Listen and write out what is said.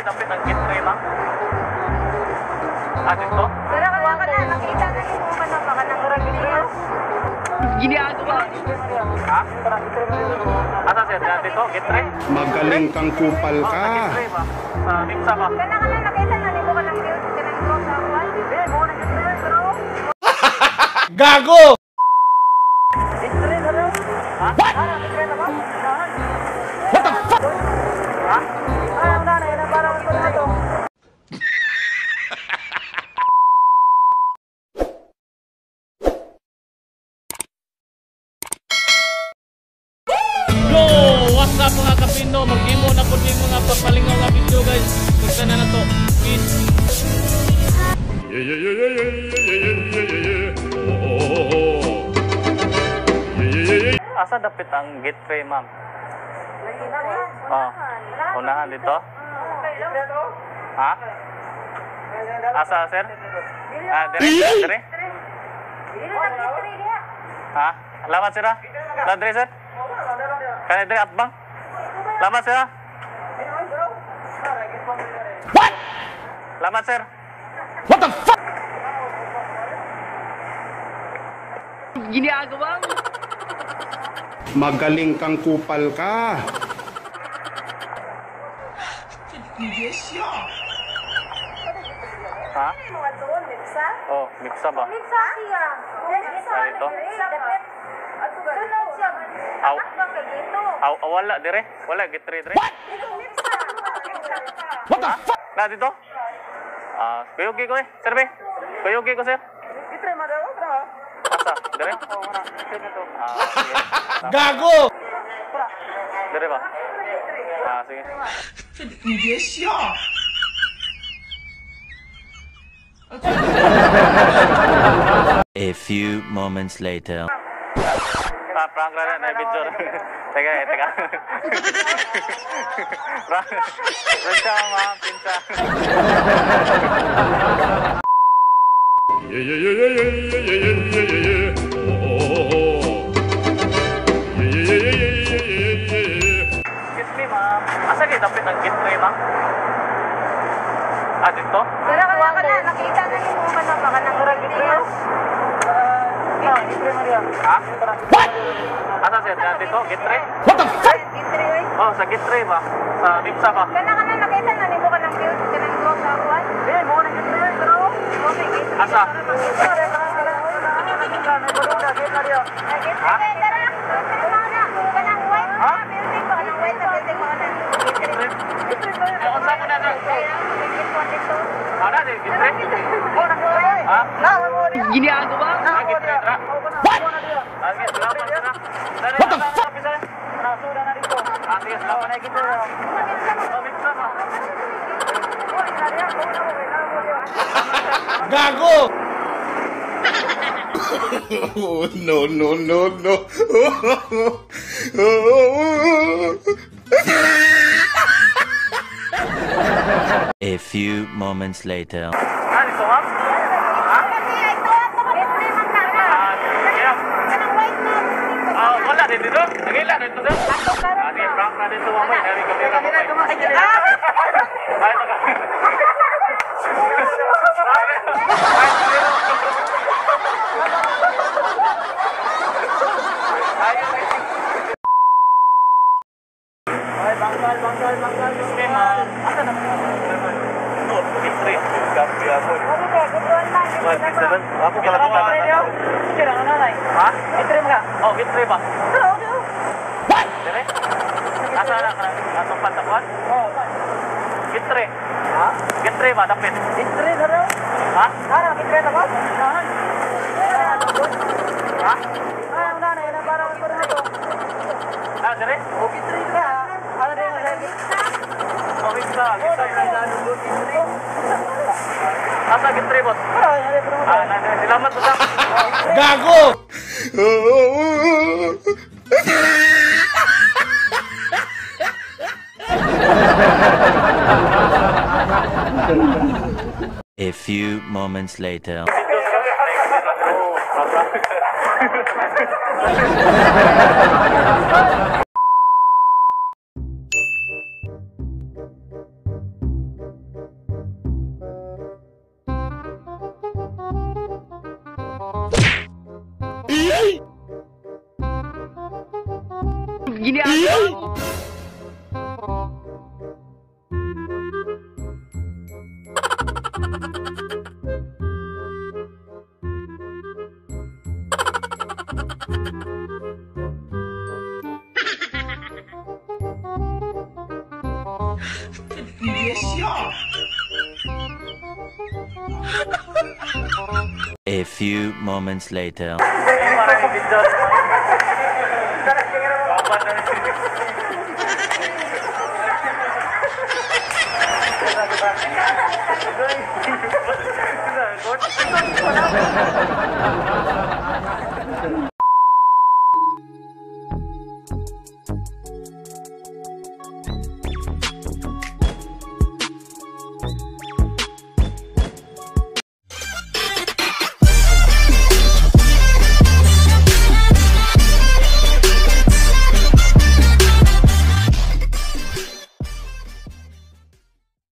dapit ang gitray, ma'am. Dito? Pero kaya ka na, nakita na yung mga na baka nang gitray. Ginagawa. Ha? Asa sir? Dito? Gitray? Magaling kang kupal Sa ka. gitray ba? Sa Bimsa ba? Kana ka na nakita na mo ka ng cute, ka ng bro sa awan. Hindi, mo na gitray, bro. Gago! Gitray na rin. Ha? Ano, gitray na ba? What the fuck? Ha? Ano na, yan ang parang ito na ito. Yo! What's up mga kapino? Mag-imo na po yung mga papalingaw nga video guys. Gusto na to. Peace. Asa dapit ang gitray, ma'am? Oh. Unahan dito? Ha? Asa, sir? Dire? Ha? Lamat, sir? Ladre, sir? Kaya dire atbang? Lamat, sir? What? Lamat, sir? What the fuck? Ginagawa. Magaling kang kupal ka. Ha? Oh, miksa ba? Wala, dire? Wala, gitray, dire? What the fuck? Na, dito? Kuyugi ko eh. Sir, be? Kuyugi ko, sir? Asa? Dire? Sige. Gago! Dire ba? Sige. A few moments later. Prank na na video. Teka. Pinsa, ma'am. Pinsa. Excuse me, ma'am. Asa kayo dapit ang gitray, ma'am? Dito? Pero kaya ka na, nakita na yung mga na baka nang gitray. Ha? What? Asa sir? Dito? Gitray? What the fuck? Gitray, oy. Oh, sa gitray ba? Sa Bimsa ba? Kana ka na nakita na mo ka ng cute, ka ng bro sa awan. Hindi, mo na gitray, bro. Okay, gitray. Asa? Ha? Kanang white. Ha? Building ko, kanang white na building mo na. Kung saan mo na na? Ano? Gitray? Ha? Ginagawa. Gitray, tra? What? Sige, salamat sir. What the fuck? Sige, salamat na gitray. Oh, Bimsa ba? Gago! Oh, no. A few moments later. Dito, ma'am? Wala din dito. Nagila dito, sir. Sige, prank na dito, mamay. Nari kamera mo, may. Ay, taka. Ay, banggal. Sige, ma'am. Asa na? Ito, gitray. Gabi ako. Ako pala ko Ha? Gitray mo ka? Oh, gitray ba? What? Dire? Asa na? Atong pantakuan? Oo. Gitray. Ha? Gitray ba? Dapit? Gitray na rin. Ha? Ano, gitray na ba? Ha? Ano na, yan ang parang ito na ito. Dire? O, gitray ka. Ano rin ang ready? Oh, gitray. Asa gitray, boss? Salamat po sa. Gago! A few moments later. gini aja. A few moments later. Parang yung video. Kapan na rin.